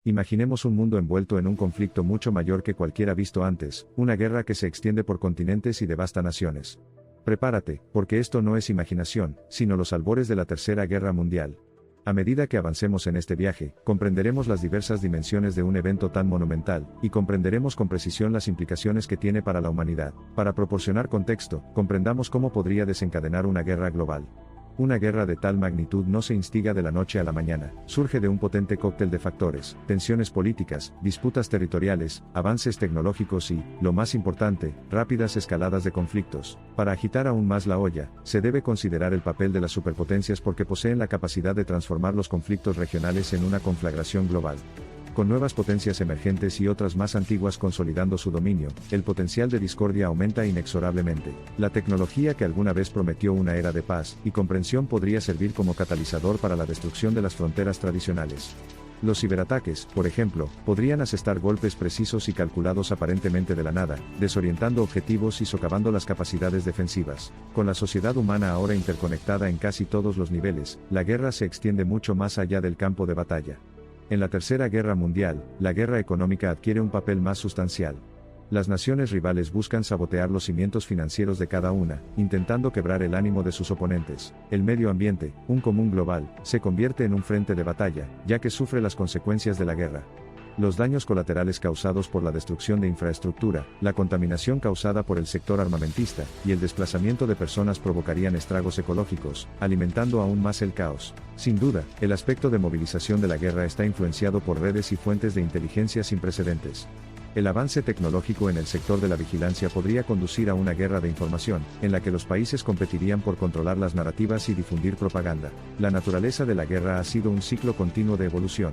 Imaginemos un mundo envuelto en un conflicto mucho mayor que cualquiera visto antes, una guerra que se extiende por continentes y devasta naciones. Prepárate, porque esto no es imaginación, sino los albores de la Tercera Guerra Mundial. A medida que avancemos en este viaje, comprenderemos las diversas dimensiones de un evento tan monumental, y comprenderemos con precisión las implicaciones que tiene para la humanidad. Para proporcionar contexto, comprendamos cómo podría desencadenar una guerra global. Una guerra de tal magnitud no se instiga de la noche a la mañana, surge de un potente cóctel de factores, tensiones políticas, disputas territoriales, avances tecnológicos y, lo más importante, rápidas escaladas de conflictos. Para agitar aún más la olla, se debe considerar el papel de las superpotencias porque poseen la capacidad de transformar los conflictos regionales en una conflagración global. Con nuevas potencias emergentes y otras más antiguas consolidando su dominio, el potencial de discordia aumenta inexorablemente. La tecnología que alguna vez prometió una era de paz y comprensión podría servir como catalizador para la destrucción de las fronteras tradicionales. Los ciberataques, por ejemplo, podrían asestar golpes precisos y calculados aparentemente de la nada, desorientando objetivos y socavando las capacidades defensivas. Con la sociedad humana ahora interconectada en casi todos los niveles, la guerra se extiende mucho más allá del campo de batalla. En la Tercera Guerra Mundial, la guerra económica adquiere un papel más sustancial. Las naciones rivales buscan sabotear los cimientos financieros de cada una, intentando quebrar el ánimo de sus oponentes. El medio ambiente, un común global, se convierte en un frente de batalla, ya que sufre las consecuencias de la guerra. Los daños colaterales causados por la destrucción de infraestructura, la contaminación causada por el sector armamentista, y el desplazamiento de personas provocarían estragos ecológicos, alimentando aún más el caos. Sin duda, el aspecto de movilización de la guerra está influenciado por redes y fuentes de inteligencia sin precedentes. El avance tecnológico en el sector de la vigilancia podría conducir a una guerra de información, en la que los países competirían por controlar las narrativas y difundir propaganda. La naturaleza de la guerra ha sido un ciclo continuo de evolución.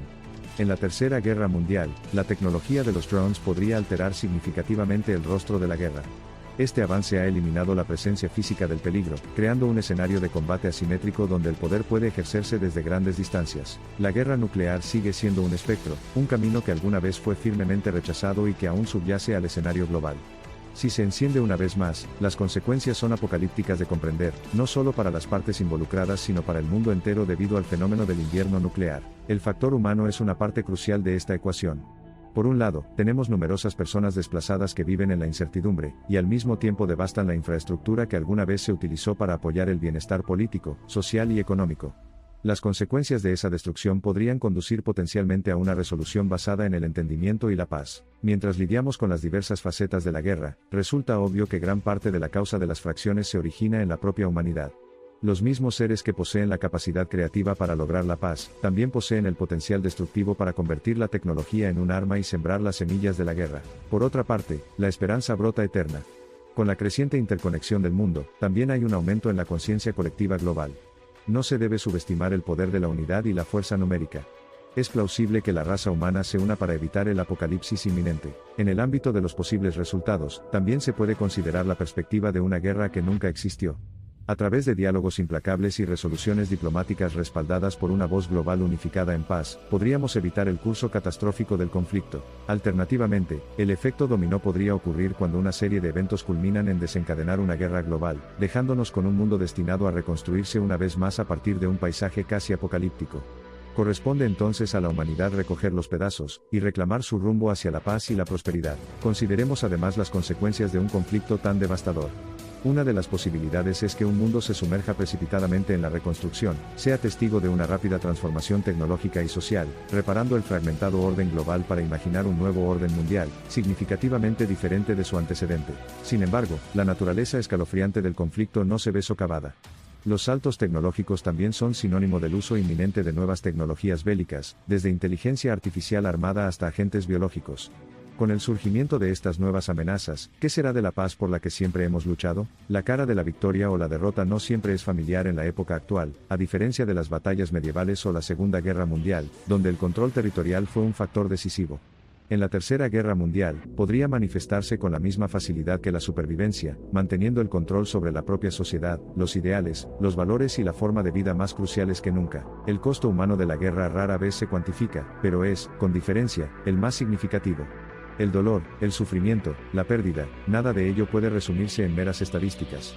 En la Tercera Guerra Mundial, la tecnología de los drones podría alterar significativamente el rostro de la guerra. Este avance ha eliminado la presencia física del peligro, creando un escenario de combate asimétrico donde el poder puede ejercerse desde grandes distancias. La guerra nuclear sigue siendo un espectro, un camino que alguna vez fue firmemente rechazado y que aún subyace al escenario global. Si se enciende una vez más, las consecuencias son apocalípticas de comprender, no solo para las partes involucradas sino para el mundo entero debido al fenómeno del invierno nuclear. El factor humano es una parte crucial de esta ecuación. Por un lado, tenemos numerosas personas desplazadas que viven en la incertidumbre, y al mismo tiempo devastan la infraestructura que alguna vez se utilizó para apoyar el bienestar político, social y económico. Las consecuencias de esa destrucción podrían conducir potencialmente a una resolución basada en el entendimiento y la paz. Mientras lidiamos con las diversas facetas de la guerra, resulta obvio que gran parte de la causa de las fracciones se origina en la propia humanidad. Los mismos seres que poseen la capacidad creativa para lograr la paz, también poseen el potencial destructivo para convertir la tecnología en un arma y sembrar las semillas de la guerra. Por otra parte, la esperanza brota eterna. Con la creciente interconexión del mundo, también hay un aumento en la conciencia colectiva global. No se debe subestimar el poder de la unidad y la fuerza numérica. Es plausible que la raza humana se una para evitar el apocalipsis inminente. En el ámbito de los posibles resultados, también se puede considerar la perspectiva de una guerra que nunca existió. A través de diálogos implacables y resoluciones diplomáticas respaldadas por una voz global unificada en paz, podríamos evitar el curso catastrófico del conflicto. Alternativamente, el efecto dominó podría ocurrir cuando una serie de eventos culminan en desencadenar una guerra global, dejándonos con un mundo destinado a reconstruirse una vez más a partir de un paisaje casi apocalíptico. Corresponde entonces a la humanidad recoger los pedazos, y reclamar su rumbo hacia la paz y la prosperidad. Consideremos además las consecuencias de un conflicto tan devastador. Una de las posibilidades es que un mundo se sumerja precipitadamente en la reconstrucción, sea testigo de una rápida transformación tecnológica y social, reparando el fragmentado orden global para imaginar un nuevo orden mundial, significativamente diferente de su antecedente. Sin embargo, la naturaleza escalofriante del conflicto no se ve socavada. Los saltos tecnológicos también son sinónimo del uso inminente de nuevas tecnologías bélicas, desde inteligencia artificial armada hasta agentes biológicos. Con el surgimiento de estas nuevas amenazas, ¿qué será de la paz por la que siempre hemos luchado? La cara de la victoria o la derrota no siempre es familiar en la época actual, a diferencia de las batallas medievales o la Segunda Guerra Mundial, donde el control territorial fue un factor decisivo. En la Tercera Guerra Mundial, podría manifestarse con la misma facilidad que la supervivencia, manteniendo el control sobre la propia sociedad, los ideales, los valores y la forma de vida más cruciales que nunca. El costo humano de la guerra rara vez se cuantifica, pero es, con diferencia, el más significativo. El dolor, el sufrimiento, la pérdida, nada de ello puede resumirse en meras estadísticas.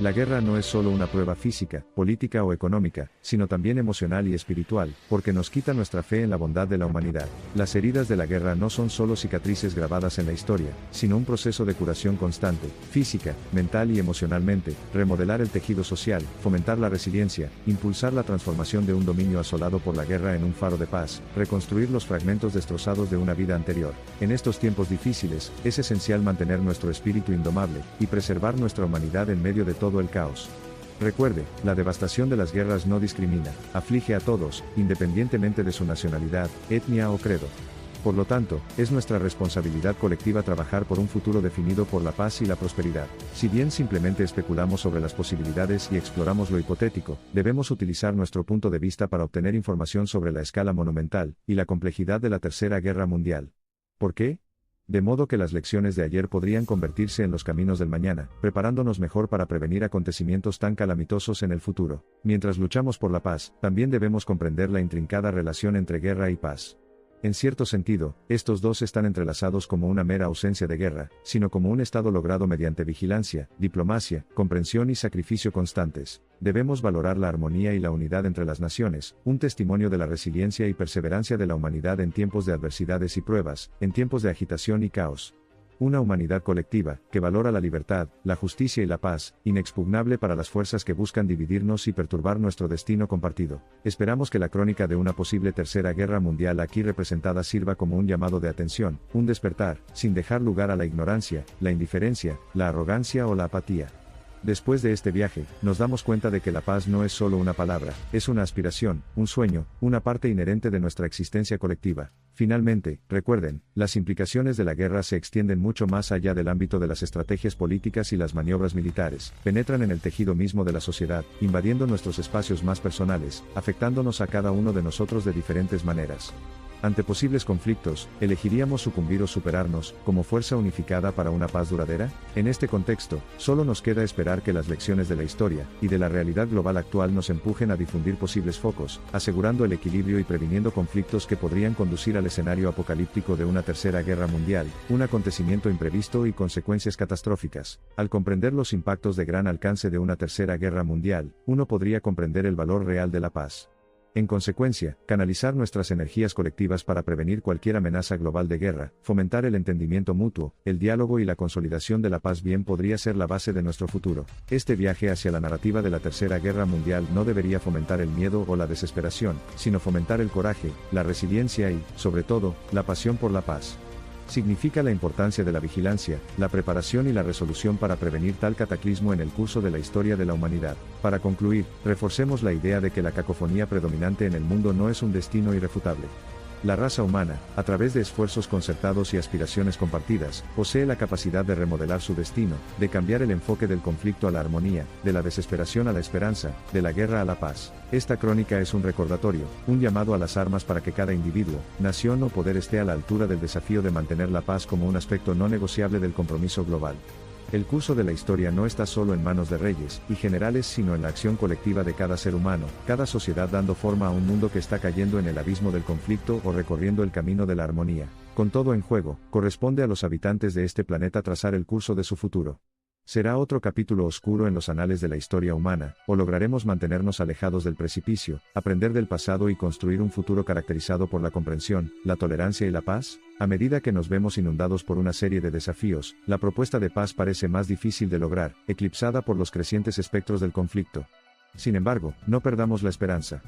La guerra no es solo una prueba física, política o económica, sino también emocional y espiritual, porque nos quita nuestra fe en la bondad de la humanidad. Las heridas de la guerra no son solo cicatrices grabadas en la historia, sino un proceso de curación constante, física, mental y emocionalmente, remodelar el tejido social, fomentar la resiliencia, impulsar la transformación de un dominio asolado por la guerra en un faro de paz, reconstruir los fragmentos destrozados de una vida anterior. En estos tiempos difíciles, es esencial mantener nuestro espíritu indomable, y preservar nuestra humanidad en medio de todo el caos. Recuerde, la devastación de las guerras no discrimina, aflige a todos, independientemente de su nacionalidad, etnia o credo. Por lo tanto, es nuestra responsabilidad colectiva trabajar por un futuro definido por la paz y la prosperidad. Si bien simplemente especulamos sobre las posibilidades y exploramos lo hipotético, debemos utilizar nuestro punto de vista para obtener información sobre la escala monumental y la complejidad de la Tercera Guerra Mundial. ¿Por qué? De modo que las lecciones de ayer podrían convertirse en los caminos del mañana, preparándonos mejor para prevenir acontecimientos tan calamitosos en el futuro. Mientras luchamos por la paz, también debemos comprender la intrincada relación entre guerra y paz. En cierto sentido, estos dos están entrelazados como una mera ausencia de guerra, sino como un estado logrado mediante vigilancia, diplomacia, comprensión y sacrificio constantes. Debemos valorar la armonía y la unidad entre las naciones, un testimonio de la resiliencia y perseverancia de la humanidad en tiempos de adversidades y pruebas, en tiempos de agitación y caos. Una humanidad colectiva, que valora la libertad, la justicia y la paz, inexpugnable para las fuerzas que buscan dividirnos y perturbar nuestro destino compartido. Esperamos que la crónica de una posible tercera guerra mundial aquí representada sirva como un llamado de atención, un despertar, sin dejar lugar a la ignorancia, la indiferencia, la arrogancia o la apatía. Después de este viaje, nos damos cuenta de que la paz no es solo una palabra, es una aspiración, un sueño, una parte inherente de nuestra existencia colectiva. Finalmente, recuerden, las implicaciones de la guerra se extienden mucho más allá del ámbito de las estrategias políticas y las maniobras militares, penetran en el tejido mismo de la sociedad, invadiendo nuestros espacios más personales, afectándonos a cada uno de nosotros de diferentes maneras. Ante posibles conflictos, ¿elegiríamos sucumbir o superarnos, como fuerza unificada para una paz duradera? En este contexto, solo nos queda esperar que las lecciones de la historia, y de la realidad global actual nos empujen a difundir posibles focos, asegurando el equilibrio y previniendo conflictos que podrían conducir al escenario apocalíptico de una tercera guerra mundial, un acontecimiento imprevisto y consecuencias catastróficas. Al comprender los impactos de gran alcance de una tercera guerra mundial, uno podría comprender el valor real de la paz. En consecuencia, canalizar nuestras energías colectivas para prevenir cualquier amenaza global de guerra, fomentar el entendimiento mutuo, el diálogo y la consolidación de la paz bien podría ser la base de nuestro futuro. Este viaje hacia la narrativa de la Tercera Guerra Mundial no debería fomentar el miedo o la desesperación, sino fomentar el coraje, la resiliencia y, sobre todo, la pasión por la paz. Significa la importancia de la vigilancia, la preparación y la resolución para prevenir tal cataclismo en el curso de la historia de la humanidad. Para concluir, reforcemos la idea de que la cacofonía predominante en el mundo no es un destino irrefutable. La raza humana, a través de esfuerzos concertados y aspiraciones compartidas, posee la capacidad de remodelar su destino, de cambiar el enfoque del conflicto a la armonía, de la desesperación a la esperanza, de la guerra a la paz. Esta crónica es un recordatorio, un llamado a las armas para que cada individuo, nación o poder esté a la altura del desafío de mantener la paz como un aspecto no negociable del compromiso global. El curso de la historia no está solo en manos de reyes y generales, sino en la acción colectiva de cada ser humano, cada sociedad dando forma a un mundo que está cayendo en el abismo del conflicto o recorriendo el camino de la armonía. Con todo en juego, corresponde a los habitantes de este planeta trazar el curso de su futuro. ¿Será otro capítulo oscuro en los anales de la historia humana, o lograremos mantenernos alejados del precipicio, aprender del pasado y construir un futuro caracterizado por la comprensión, la tolerancia y la paz? A medida que nos vemos inundados por una serie de desafíos, la propuesta de paz parece más difícil de lograr, eclipsada por los crecientes espectros del conflicto. Sin embargo, no perdamos la esperanza.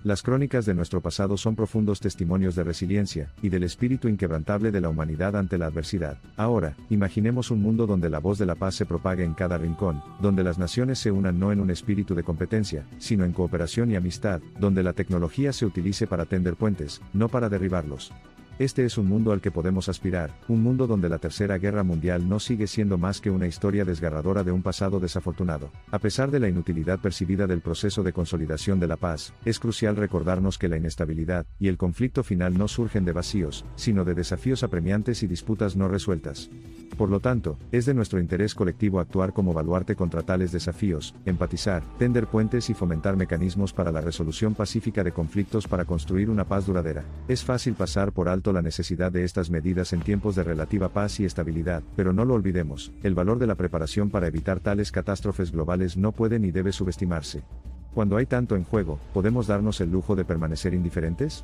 Las crónicas de nuestro pasado son profundos testimonios de resiliencia, y del espíritu inquebrantable de la humanidad ante la adversidad. Ahora, imaginemos un mundo donde la voz de la paz se propague en cada rincón, donde las naciones se unan no en un espíritu de competencia, sino en cooperación y amistad, donde la tecnología se utilice para tender puentes, no para derribarlos. Este es un mundo al que podemos aspirar, un mundo donde la Tercera Guerra Mundial no sigue siendo más que una historia desgarradora de un pasado desafortunado. A pesar de la inutilidad percibida del proceso de consolidación de la paz, es crucial recordarnos que la inestabilidad y el conflicto final no surgen de vacíos, sino de desafíos apremiantes y disputas no resueltas. Por lo tanto, es de nuestro interés colectivo actuar como baluarte contra tales desafíos, empatizar, tender puentes y fomentar mecanismos para la resolución pacífica de conflictos para construir una paz duradera. Es fácil pasar por alto la necesidad de estas medidas en tiempos de relativa paz y estabilidad, pero no lo olvidemos, el valor de la preparación para evitar tales catástrofes globales no puede ni debe subestimarse. Cuando hay tanto en juego, ¿podemos darnos el lujo de permanecer indiferentes?